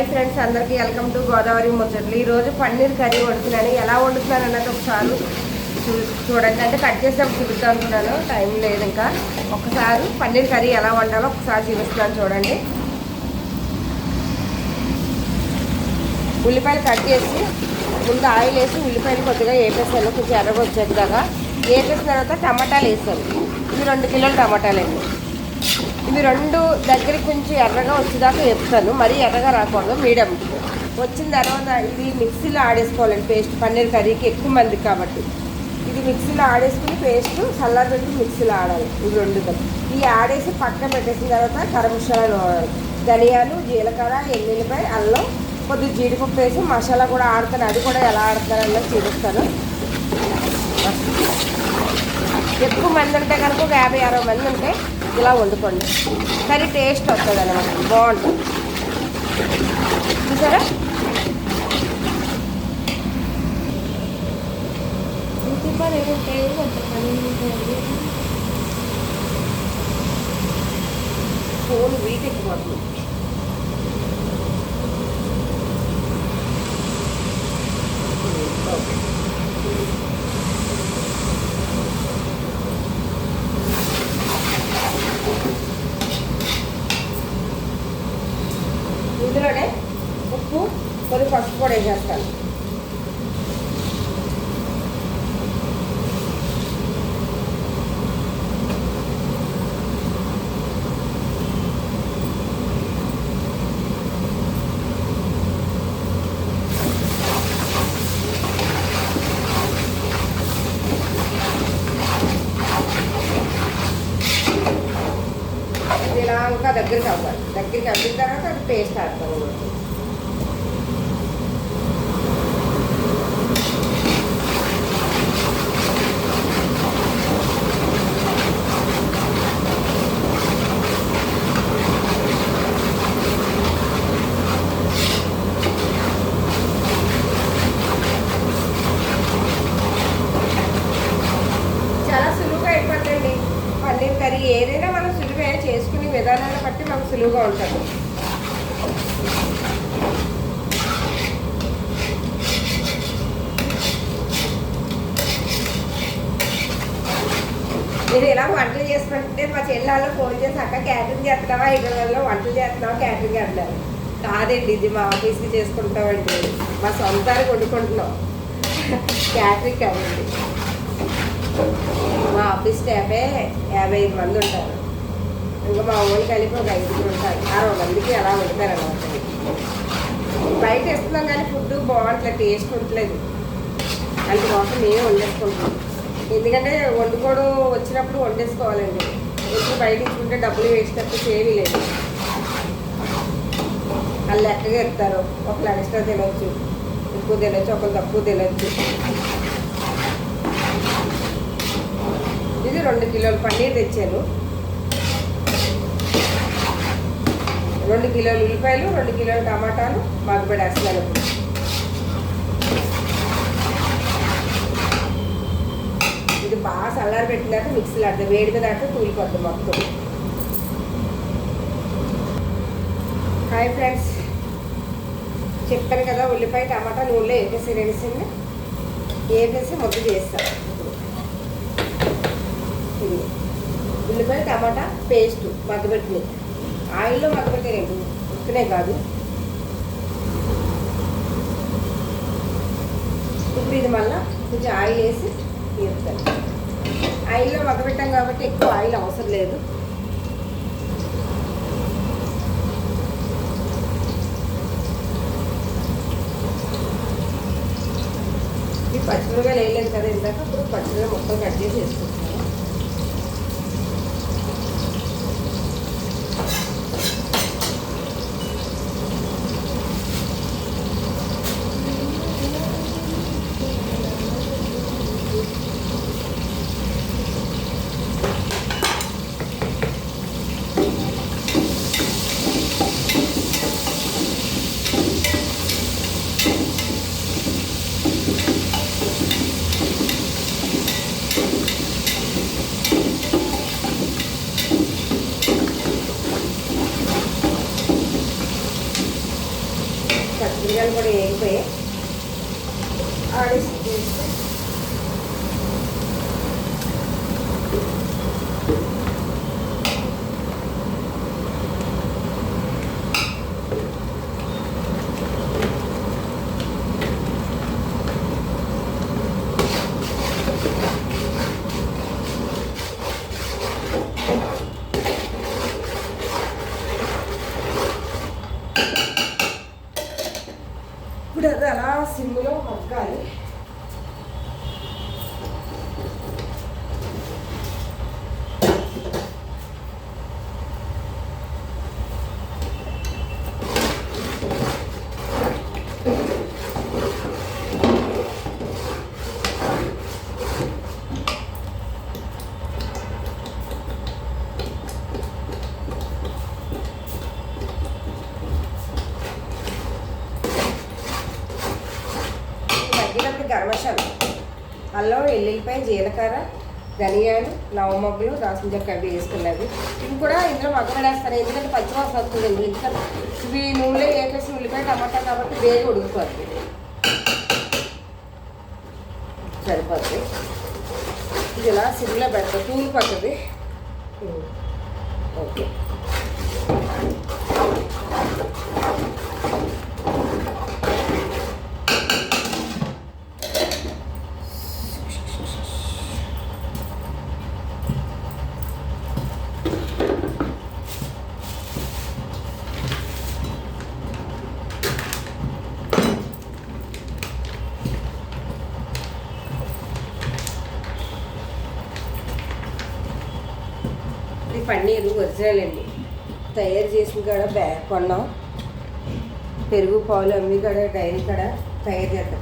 Hi friends, అందరికీ welcome to Godavari ముచ్చట్లు. ఈరోజు పన్నీర్ కర్రీ వండుతున్నాను. ఎలా వండుతున్నాను అన్నది ఒకసారి చూడండి. అంటే కట్ చేసినప్పుడు చూపిస్తా అనుకున్నాను, టైం లేదు. ఇంకా ఒకసారి పన్నీర్ కర్రీ ఎలా వండాలో ఒకసారి చూపిస్తున్నాను చూడండి. ఉల్లిపాయలు కట్ చేసి ముందు ఆయిల్ వేసి ఉల్లిపాయలు కొద్దిగా వేపేసాను, కొంచెం ఎర్రగా వచ్చేదాకా. వేపేసిన తర్వాత టమాటాలు వేసాను. ఇది 2 కిలోలు టమాటాలు అండి. ఇవి 2 దగ్గరికి కొంచెం ఎర్రగా వచ్చేదాకా వేపుతాను. మరీ ఎర్రగా రాకూడదు, మీడియం వచ్చిన తర్వాత ఇది మిక్సీలో ఆడేసుకోవాలండి. పేస్ట్ పన్నీర్ కర్రీకి ఎక్కువ మంది కాబట్టి ఇది మిక్సీలో ఆడేసుకుని పేస్ట్ చల్లారి పెట్టి మిక్సీలో ఆడాలి. ఇవి 2 ఇవి ఆడేసి పక్కన పెట్టేసిన తర్వాత గరం మసాలాలు వాడాలి. ధనియాలు, జీలకర్ర, ఎల్లుల్లిపాయ, అల్లం, కొద్దిగా జీడిపప్పు వేసి మసాలా కూడా ఆడతాను. అది కూడా ఎలా ఆడతారన్నది చూపిస్తాను. ఎక్కువ మంది ఉంటే కనుక ఒక 50-60 మంది ఉంటే ఇలా వండుకోండి. కర్రీ టేస్ట్ వస్తుంది అన్నమాట, బాగుంటుంది. చూసారా? ఫోన్ వీక్ ఎక్కిపోతుంది. ఇందులోనే ఉప్పు, కొద్ది పసుపు కూడా వేసేస్తాను. ఇలా ఇంకా దగ్గరికి అవ్వాలి. దగ్గరికి అవ్విన తర్వాత అది పేస్ట్ ఆడతాను. చాలా సులువుగా అయిపోతుందండి పన్నీర్ కర్రీ. ఏదైనా మనం సులువే, చేసుకునే విధానాన్ని బట్టి మనకు సులువుగా ఉంటుంది. నేను ఇలా వంటలు చేసుకుంటే మా చెల్లెళ్ళు ఫోన్ చేసి అక్క క్యాటరింగ్ చేస్తున్నావా, ఇళ్ళలో వంటలు చేస్తున్నావా, క్యాటరింగ్ అంటారు. కాదండి, ఇది మా ఆఫీస్కి చేసుకుంటామండి, మా సొంతానికి వండుకుంటున్నాం. క్యాటరింగ్ కాదండి. మా ఆఫీస్ స్టాఫే 55 మంది ఉంటారు. ఇంకా మా ఊళ్ళు కలిపి ఒక 5 ఉంటారు. 60 మందికి ఎలా వండుతారు అన్నమాట. బయట ఇస్తున్నాం కానీ ఫుడ్ బాగుంటలేదు, టేస్ట్ ఉండలేదు. అందుకోసం మేము వండేసుకుంటున్నాం. ఎందుకంటే వండుకోవడం వచ్చినప్పుడు వండేసుకోవాలండి. ఎప్పుడు బయట ఇచ్చుకుంటే డబ్బులు వేస్ట్ తప్పితే ఏమీ లేదు. వాళ్ళు లెక్కగా ఇస్తారు. ఒకళ్ళు ఎక్స్ట్రా తినొచ్చు, ఎక్కువ తినొచ్చు, ఒకళ్ళు తక్కువ తినొచ్చు. ఇది 2 కిలోలు పన్నీర్ తెచ్చాను. 2 కిలోలు ఉల్లిపాయలు, 2 కిలోలు టమాటాలు మగ్గబెడేస్తున్నాను. ఇది బాగా చల్లారి పెట్టినాక మిక్సీలో ఆడితే వేడి మీద ఆడితే తూలిపోద్ది మొత్తం. హాయ్ ఫ్రెండ్స్, చెప్పాను కదా, ఉల్లిపాయ టమాటా నూనెలో వేసేసింది. వేసేసి ముద్ద చేస్తాను. ఉల్లిపాయ టమాటా పేస్ట్ మగ్గబెట్టిన ఆయిల్లో మగ్గబెట్టానండి, ఉక్కునే కాదు. ఇప్పుడు ఇది మళ్ళీ కొంచెం ఆయిల్ వేసి తీస్తాను. ఆయిల్లో మగ్గబెట్టాం కాబట్టి ఎక్కువ ఆయిల్ అవసరం లేదు. ఈ పచ్చిమిరపకాయలు వేయలేదు కదా ఇందాక, ఇప్పుడు పచ్చిమిరపకాయ మొత్తం కట్ చేసి వేసుకుంటాను. పచ్చిమిరకాయలు కూడా వేగిపోయాయి. ఆడేసి చేస్తే ఇప్పుడు అది అలా సిమ్లో మగ్గాలి. గరం మసాలా, అల్లం, వెల్లుల్లిపాయ, జీలకర్ర, ధనియాలు, నవమొగ్గులు, దాల్చిన చెక్క అవి వేసుకున్నవి. ఇవి కూడా ఇందులో మగ్గబెడేస్తాను, ఎందుకంటే పచ్చివాసన వస్తుంది. ఎందుకంటే ఇవి నూనెలో వేపేసి ఉల్లిపాయ టమాటా కాబట్టి వేగి ఉడికిపోతుంది, సరిపోతుంది. ఇది ఇలా సిమ్లో పెడతాం, తూలిపోతుంది. ఓకే, పన్నీరు ఒరిజినల్ అండి, తయారు చేసిన కూడా కొన్నాం. పెరుగు పాలు అమ్మి కూడా డైరీ కూడా తయారు చేద్దాం.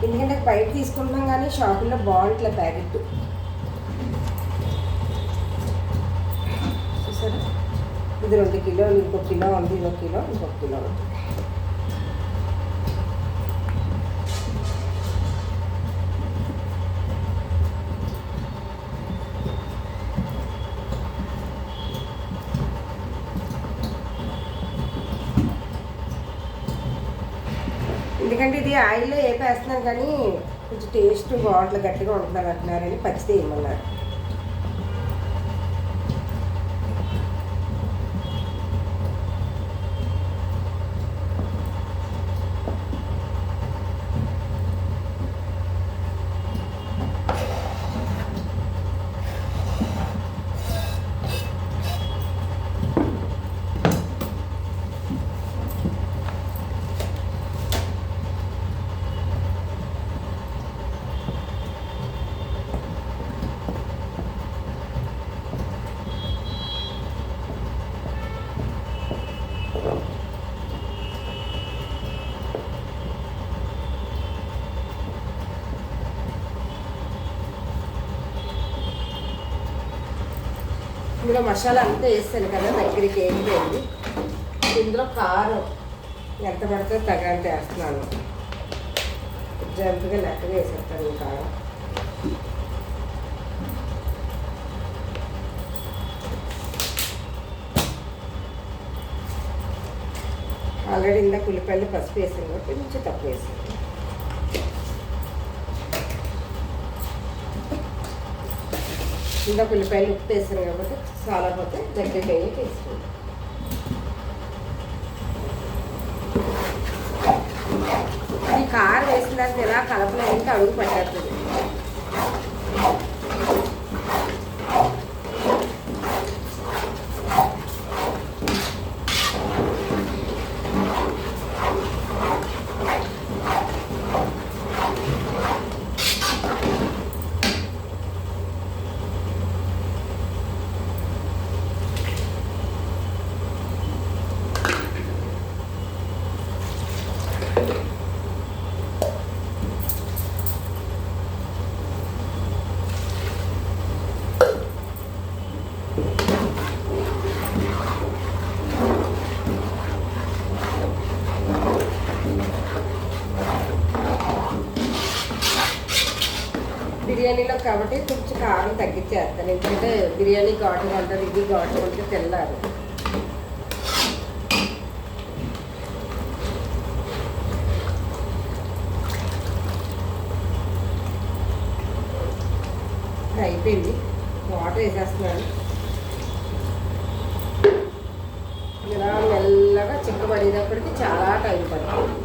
ఎందుకంటే బయట తీసుకుంటున్నాం కానీ షాపుల్లో బాగుంటుంది ప్యాకెట్. చూసారా, ఇది 2 కిలోలు, ఇంకొక కిలో ఉంది, ఇంకొక కిలో ఉంది. ఎందుకంటే ఇది ఆయిల్లో వేపేస్తున్నాను కానీ కొంచెం టేస్ట్ బాగుంటుంది, గట్టిగా ఉంటున్నారు అంటున్నారని పచ్చిది వేయమన్నారు. ఇందులో మసాలా అంతా వేస్తాను కదా, దగ్గరికి వేగిపోయింది. ఇందులో కారం ఎంత పడితే తగ్గంత వేస్తున్నాను, జంపుగా లెక్కగా వేసేస్తాను కారం. ఆల్రెడీ ఇందాక ఉల్లిపాయలు పసుపు వేసాను కాబట్టి కొంచెం తక్కువ వేసాను. ఇందాక ఉల్లిపాయలు ఉప్పు వేసాను కాబట్టి చాలా పోతే దగ్గరికి అయ్యి వేసుకుంటాం. ఈ కారం వేసిన తర్వాత ఇలా కలపలేదంటే అడుగు పట్టేస్తుంది. బిర్యానీలో కాబట్టి కొంచెం కారం తగ్గించేస్తాను, ఎందుకంటే బిర్యానీ ఘాటుగా ఉంటుంది, ఇది ఘాటుగా ఉంటే తిన్నారు. అయిపోయింది. వాటర్ వేసేస్తున్నాను. ఇలా మెల్లగా చిక్కబడేటప్పటికి చాలా టైం పడుతుంది.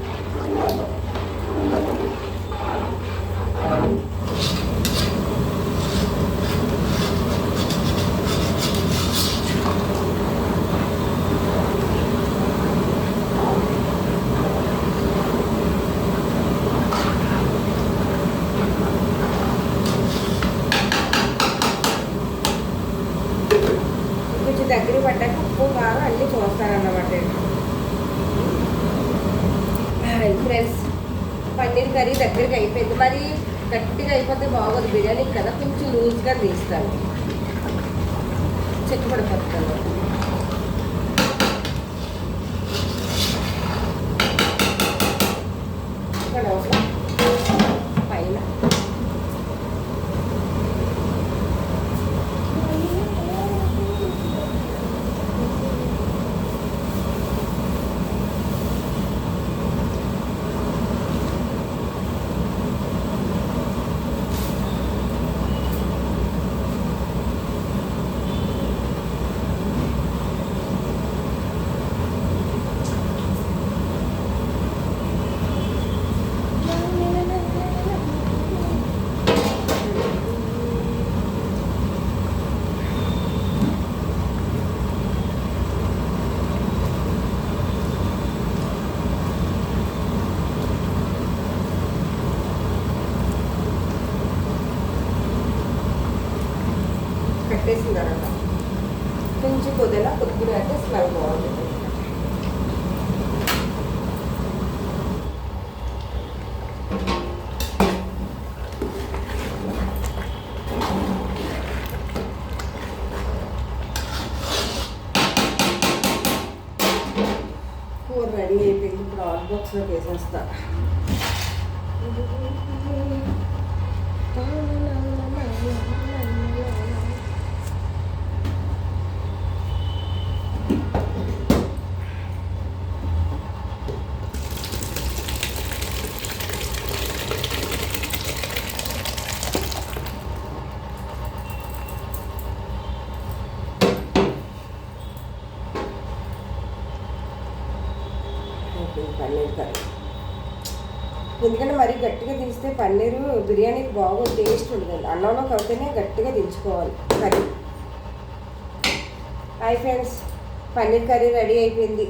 దగ్గర పడ్డాక ఉప్పు కారం అన్నీ చూస్తానన్నమాట. ఫ్రెండ్స్, పన్నీర్ కర్రీ దగ్గరికి అయిపోయింది. మరి గట్టిగా అయిపోతే బాగోదు బిర్యానీ కదా, కొంచెం లూజ్గా తీస్తాను, చిక్కపడిపోతాను. ఇక్కడ పైన కట్టేసిన తర్వాత కొంచెం కొద్దిగా కొద్దిగా అంటే స్మెల్ బాగుంటుంది. కూర రెడీ అయిపోయింది. ఇప్పుడు హాట్ బాక్స్లో వేసేస్తా. పన్నీర్ కర్రీ ఎందుకంటే మరీ గట్టిగా తీస్తే పన్నీరు బిర్యానీకి బాగా టేస్ట్ ఉంటుంది. అన్నంలో కలిపితేనే గట్టిగా దించుకోవాలి curry. Hi friends, paneer curry ready అయిపోయింది.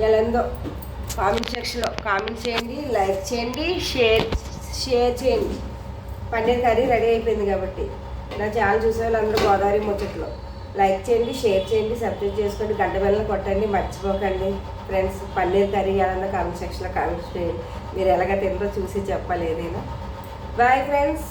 ఎలా ఉందో కామెంట్ సెక్షన్లో కామెంట్ చేయండి, లైక్ చేయండి, షేర్ చేయండి. పన్నీర్ కర్రీ రెడీ అయిపోయింది కాబట్టి నా ఛానల్ చూసే వాళ్ళందరూ గోదావరి ముచ్చట్లో లైక్ చేయండి, షేర్ చేయండి, సబ్స్క్రైబ్ చేసుకోండి, గంట బెల్లం కొట్టండి, మర్చిపోకండి ఫ్రెండ్స్. పన్నీర్ కర్రీ ఏదన్నా కామెంట్ సెక్షన్లో కామెంట్ చేయండి. మీరు ఎలాగ తిందో చూసి చెప్పాలి ఏదైనా. Bye friends.